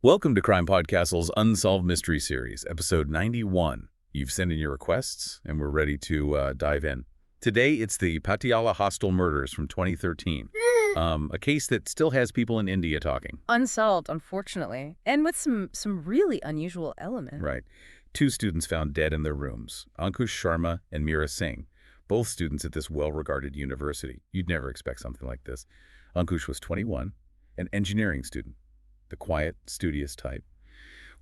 Welcome to CrimePod Castle's Unsolved Mystery Series, episode 91. You've sent in your requests, and we're ready to dive in. Today, it's the Patiala Hostel Murders from 2013, a case that still has people in India talking. Unsolved, unfortunately, and with some really unusual elements. Right. Two students found dead in their rooms, Ankush Sharma and Meera Singh, both students at this well-regarded university. You'd never expect something like this. Ankush was 21, an engineering student, the quiet, studious type.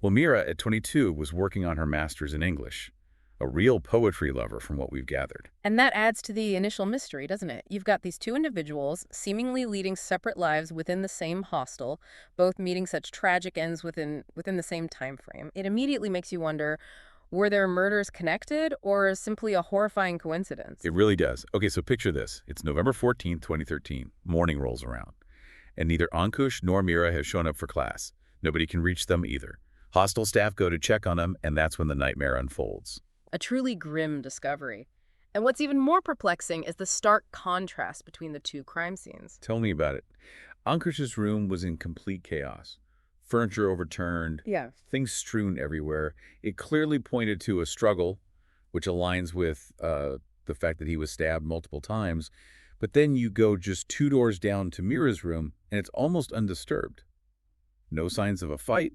Well, Meera, at 22, was working on her master's in English, a real poetry lover from what we've gathered. And that adds to the initial mystery, doesn't it? You've got these two individuals seemingly leading separate lives within the same hostel, both meeting such tragic ends within the same time frame. It immediately makes you wonder, were their murders connected or simply a horrifying coincidence? It really does. Okay, so picture this. It's November 14th, 2013. Morning rolls around, and neither Ankush nor Meera has shown up for class. Nobody can reach them either. Hostel staff go to check on them, and that's when the nightmare unfolds. A truly grim discovery. And what's even more perplexing is the stark contrast between the two crime scenes. Tell me about it. Ankush's room was in complete chaos. Furniture overturned, Yeah. things strewn everywhere. It clearly pointed to a struggle, which aligns with the fact that he was stabbed multiple times. But then you go just two doors down to Meera's room, and it's almost undisturbed. No signs of a fight,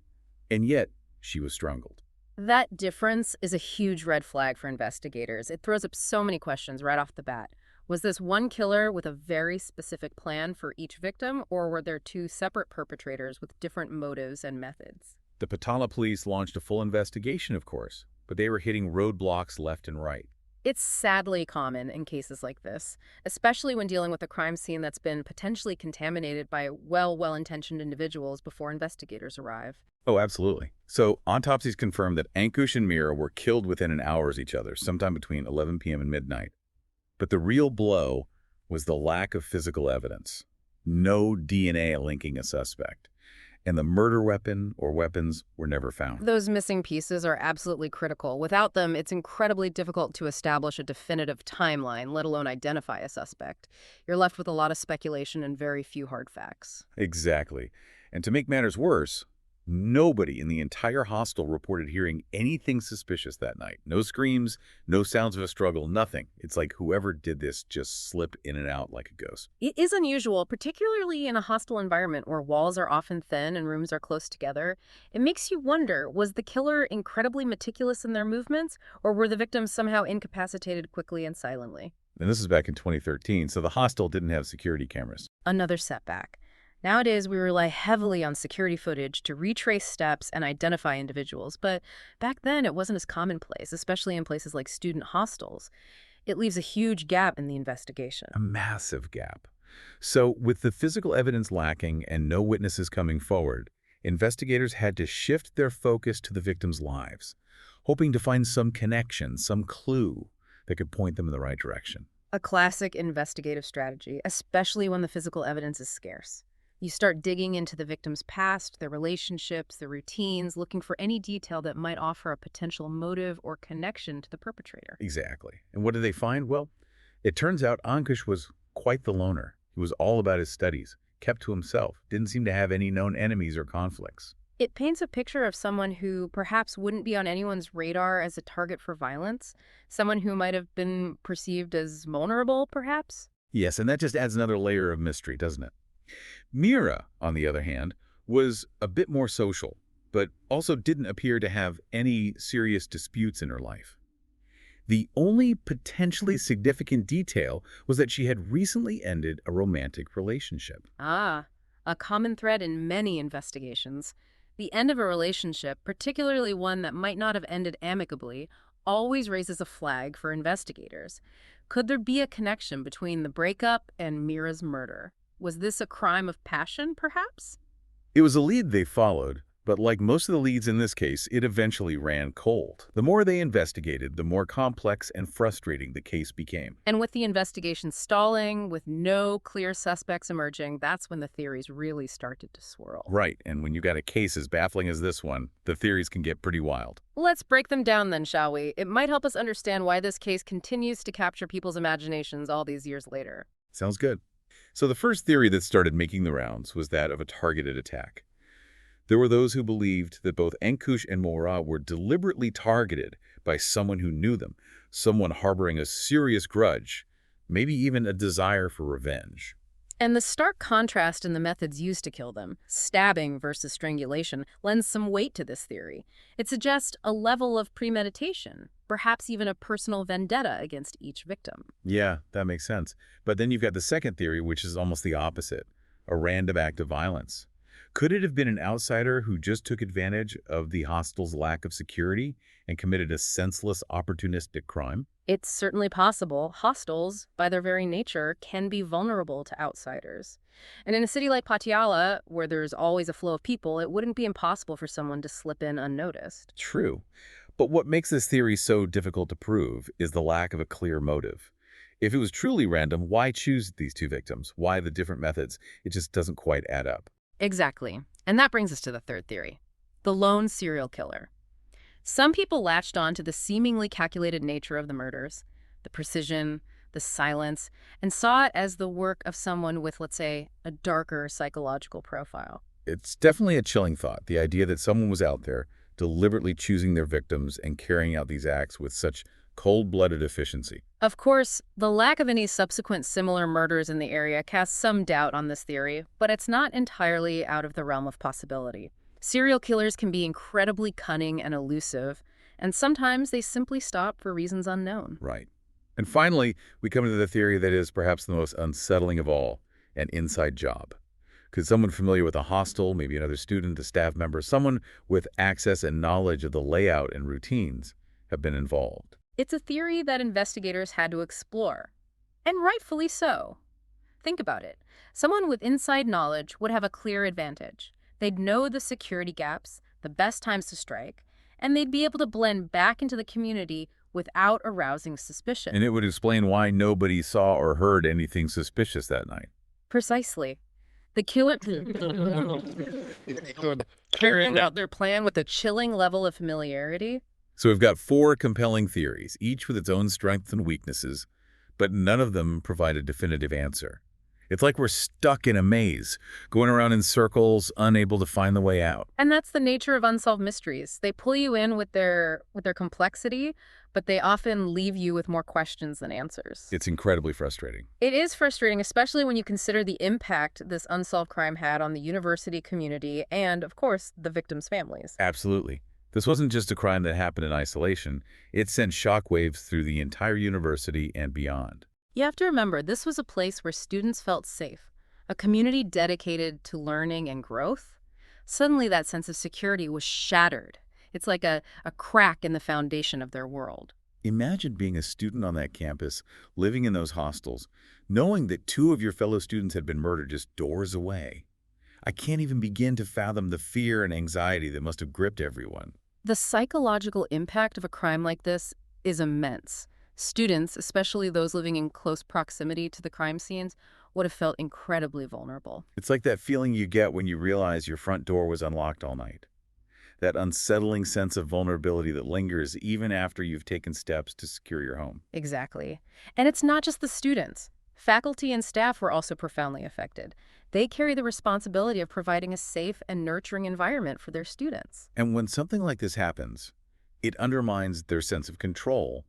and yet she was strangled. That difference is a huge red flag for investigators. It throws up so many questions right off the bat. Was this one killer with a very specific plan for each victim, or were there two separate perpetrators with different motives and methods? The Patiala police launched a full investigation, of course, but they were hitting roadblocks left and right. It's sadly common in cases like this, especially when dealing with a crime scene that's been potentially contaminated by well-intentioned individuals before investigators arrive. Oh, absolutely. So autopsies confirmed that Ankush and Meera were killed within an hour of each other, sometime between 11 p.m. and midnight. But the real blow was the lack of physical evidence. No DNA linking a suspect. And the murder weapon or weapons were never found. Those missing pieces are absolutely critical. Without them, it's incredibly difficult to establish a definitive timeline, let alone identify a suspect. You're left with a lot of speculation and very few hard facts. Exactly. And to make matters worse, nobody in the entire hostel reported hearing anything suspicious that night. No screams, no sounds of a struggle, nothing. It's like whoever did this just slipped in and out like a ghost. It is unusual, particularly in a hostile environment where walls are often thin and rooms are close together. It makes you wonder, was the killer incredibly meticulous in their movements, or were the victims somehow incapacitated quickly and silently? And this is back in 2013, so the hostel didn't have security cameras. Another setback. Nowadays, we rely heavily on security footage to retrace steps and identify individuals, but back then it wasn't as commonplace, especially in places like student hostels. It leaves a huge gap in the investigation. A massive gap. So with the physical evidence lacking and no witnesses coming forward, investigators had to shift their focus to the victims' lives, hoping to find some connection, some clue that could point them in the right direction. A classic investigative strategy, especially when the physical evidence is scarce. You start digging into the victim's past, their relationships, their routines, looking for any detail that might offer a potential motive or connection to the perpetrator. Exactly. And what did they find? Well, it turns out Ankush was quite the loner. He was all about his studies, kept to himself, didn't seem to have any known enemies or conflicts. It paints a picture of someone who perhaps wouldn't be on anyone's radar as a target for violence, someone who might have been perceived as vulnerable, perhaps. Yes, and that just adds another layer of mystery, doesn't it? Meera, on the other hand, was a bit more social, but also didn't appear to have any serious disputes in her life. The only potentially significant detail was that she had recently ended a romantic relationship. Ah, a common thread in many investigations. The end of a relationship, particularly one that might not have ended amicably, always raises a flag for investigators. Could there be a connection between the breakup and Meera's murder? Was this a crime of passion, perhaps? It was a lead they followed, but like most of the leads in this case, it eventually ran cold. The more they investigated, the more complex and frustrating the case became. And with the investigation stalling, with no clear suspects emerging, that's when the theories really started to swirl. Right, and when you got a case as baffling as this one, the theories can get pretty wild. Let's break them down then, shall we? It might help us understand why this case continues to capture people's imaginations all these years later. Sounds good. So the first theory that started making the rounds was that of a targeted attack. There were those who believed that both Ankush and Meera were deliberately targeted by someone who knew them, someone harboring a serious grudge, maybe even a desire for revenge. And the stark contrast in the methods used to kill them, stabbing versus strangulation, lends some weight to this theory. It suggests a level of premeditation, perhaps even a personal vendetta against each victim. Yeah, that makes sense. But then you've got the second theory, which is almost the opposite, a random act of violence. Could it have been an outsider who just took advantage of the hostel's lack of security and committed a senseless, opportunistic crime? It's certainly possible. Hostels, by their very nature, can be vulnerable to outsiders. And in a city like Patiala, where there's always a flow of people, it wouldn't be impossible for someone to slip in unnoticed. True. But what makes this theory so difficult to prove is the lack of a clear motive. If it was truly random, why choose these two victims? Why the different methods? It just doesn't quite add up. Exactly. And that brings us to the third theory, the lone serial killer. Some people latched on to the seemingly calculated nature of the murders, the precision, the silence, and saw it as the work of someone with, let's say, a darker psychological profile. It's definitely a chilling thought, the idea that someone was out there deliberately choosing their victims and carrying out these acts with such cold-blooded efficiency. Of course, the lack of any subsequent similar murders in the area casts some doubt on this theory, but it's not entirely out of the realm of possibility. Serial killers can be incredibly cunning and elusive, and sometimes they simply stop for reasons unknown. Right. And finally, we come to the theory that is perhaps the most unsettling of all, an inside job. Could someone familiar with a hostel, maybe another student, a staff member, someone with access and knowledge of the layout and routines, have been involved? It's a theory that investigators had to explore, and rightfully so. Think about it. Someone with inside knowledge would have a clear advantage. They'd know the security gaps, the best times to strike, and they'd be able to blend back into the community without arousing suspicion. And it would explain why nobody saw or heard anything suspicious that night. Precisely. The killer carrying out their plan with a chilling level of familiarity. So we've got four compelling theories, each with its own strengths and weaknesses, but none of them provide a definitive answer. It's like we're stuck in a maze, going around in circles, unable to find the way out. And that's the nature of unsolved mysteries. They pull you in with their complexity, but they often leave you with more questions than answers. It's incredibly frustrating. It is frustrating, especially when you consider the impact this unsolved crime had on the university community and, of course, the victims' families. Absolutely. This wasn't just a crime that happened in isolation. It sent shockwaves through the entire university and beyond. You have to remember, this was a place where students felt safe, a community dedicated to learning and growth. Suddenly, that sense of security was shattered. It's like a crack in the foundation of their world. Imagine being a student on that campus, living in those hostels, knowing that two of your fellow students had been murdered just doors away. I can't even begin to fathom the fear and anxiety that must have gripped everyone. The psychological impact of a crime like this is immense. Students, especially those living in close proximity to the crime scenes, would have felt incredibly vulnerable. It's like that feeling you get when you realize your front door was unlocked all night. That unsettling sense of vulnerability that lingers even after you've taken steps to secure your home. Exactly. And it's not just the students. Faculty and staff were also profoundly affected. They carry the responsibility of providing a safe and nurturing environment for their students. And when something like this happens, it undermines their sense of control,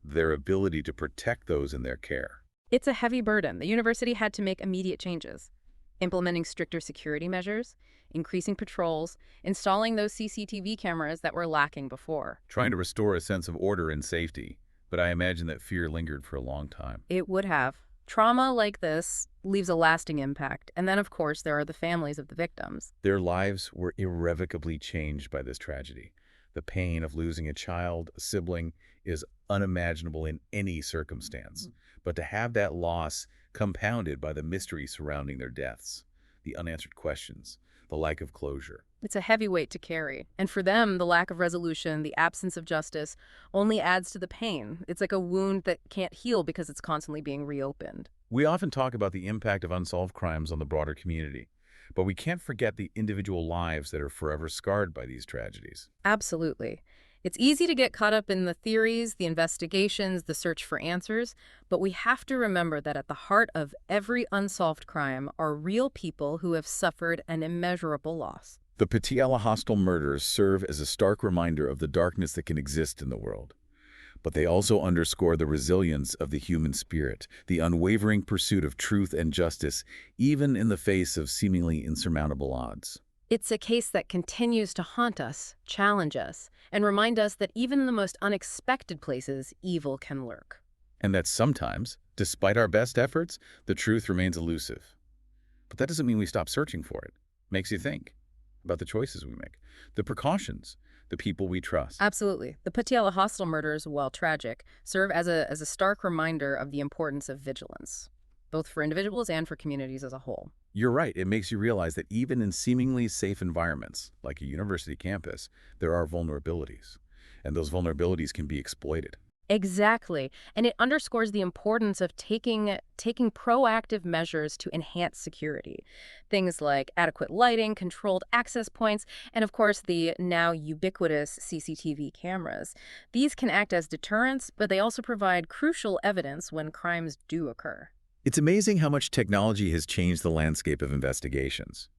their ability to protect those in their care. It's a heavy burden. The university had to make immediate changes, implementing stricter security measures, increasing patrols, installing those CCTV cameras that were lacking before. Trying to restore a sense of order and safety, but I imagine that fear lingered for a long time. It would have. Trauma like this leaves a lasting impact. And then, of course, there are the families of the victims. Their lives were irrevocably changed by this tragedy. The pain of losing a child, a sibling, is unimaginable in any circumstance. But to have that loss compounded by the mystery surrounding their deaths, the unanswered questions, the lack of closure. It's a heavy weight to carry. And for them, the lack of resolution, the absence of justice, only adds to the pain. It's like a wound that can't heal because it's constantly being reopened. We often talk about the impact of unsolved crimes on the broader community, but we can't forget the individual lives that are forever scarred by these tragedies. Absolutely. It's easy to get caught up in the theories, the investigations, the search for answers, but we have to remember that at the heart of every unsolved crime are real people who have suffered an immeasurable loss. The Patiala Hostel Murders serve as a stark reminder of the darkness that can exist in the world. But they also underscore the resilience of the human spirit, the unwavering pursuit of truth and justice, even in the face of seemingly insurmountable odds. It's a case that continues to haunt us, challenge us, and remind us that even in the most unexpected places, evil can lurk. And that sometimes, despite our best efforts, the truth remains elusive. But that doesn't mean we stop searching for it. Makes you think about the choices we make, the precautions, the people we trust. Absolutely. The Patiala Hostel murders, while tragic, serve as a stark reminder of the importance of vigilance, both for individuals and for communities as a whole. You're right. It makes you realize that even in seemingly safe environments, like a university campus, there are vulnerabilities. And those vulnerabilities can be exploited. Exactly. And it underscores the importance of taking proactive measures to enhance security. Things like adequate lighting, controlled access points, and of course the now ubiquitous CCTV cameras. These can act as deterrents, but they also provide crucial evidence when crimes do occur. It's amazing how much technology has changed the landscape of investigations.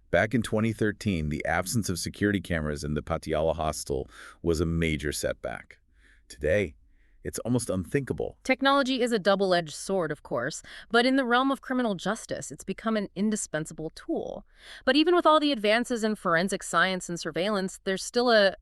Back in 2013, the absence of security cameras in the Patiala hostel was a major setback. Today, it's almost unthinkable. Technology is a double-edged sword, of course, but in the realm of criminal justice, it's become an indispensable tool. But even with all the advances in forensic science and surveillance, there's still a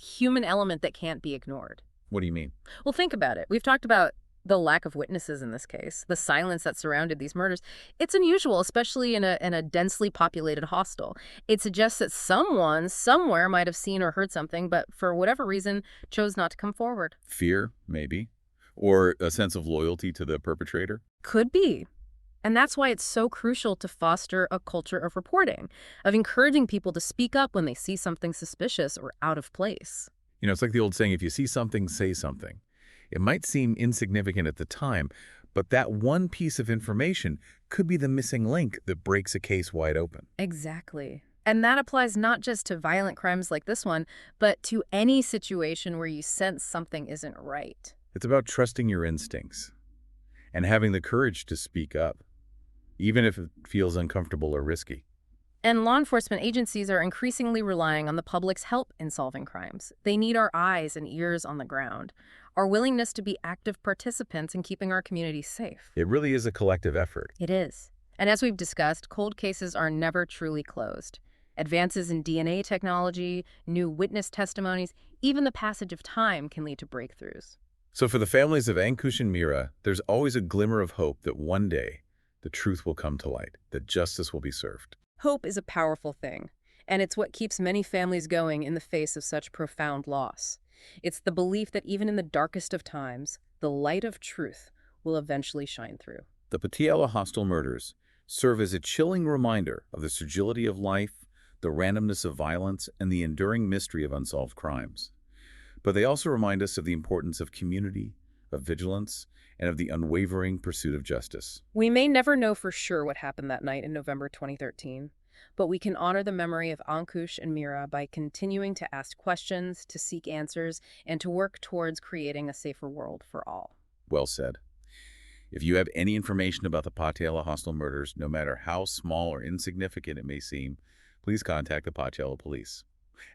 human element that can't be ignored. What do you mean? Well, think about it. We've talked about the lack of witnesses in this case, the silence that surrounded these murders. It's unusual, especially in a densely populated hostel. It suggests that someone, somewhere, might have seen or heard something, but for whatever reason, chose not to come forward. Fear, maybe? Or a sense of loyalty to the perpetrator? Could be. And that's why it's so crucial to foster a culture of reporting, of encouraging people to speak up when they see something suspicious or out of place. You know, it's like the old saying, if you see something, say something. It might seem insignificant at the time, but that one piece of information could be the missing link that breaks a case wide open. Exactly. And that applies not just to violent crimes like this one, but to any situation where you sense something isn't right. It's about trusting your instincts and having the courage to speak up, even if it feels uncomfortable or risky. And law enforcement agencies are increasingly relying on the public's help in solving crimes. They need our eyes and ears on the ground, our willingness to be active participants in keeping our communities safe. It really is a collective effort. It is. And as we've discussed, cold cases are never truly closed. Advances in DNA technology, new witness testimonies, even the passage of time can lead to breakthroughs. So for the families of Ankush and Meera, there's always a glimmer of hope that one day the truth will come to light, that justice will be served. Hope is a powerful thing, and it's what keeps many families going in the face of such profound loss. It's the belief that even in the darkest of times, the light of truth will eventually shine through. The Patiala Hostel Murders serve as a chilling reminder of the fragility of life, the randomness of violence, and the enduring mystery of unsolved crimes. But they also remind us of the importance of community, of vigilance, and of the unwavering pursuit of justice. We may never know for sure what happened that night in November 2013, but we can honor the memory of Ankush and Meera by continuing to ask questions, to seek answers, and to work towards creating a safer world for all. Well said. If you have any information about the Patiala Hostel Murders, no matter how small or insignificant it may seem, please contact the Patiala Police.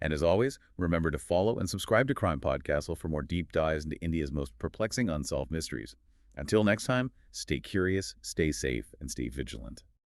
And as always, remember to follow and subscribe to CrimePod Castle for more deep dives into India's most perplexing unsolved mysteries. Until next time, stay curious, stay safe, and stay vigilant.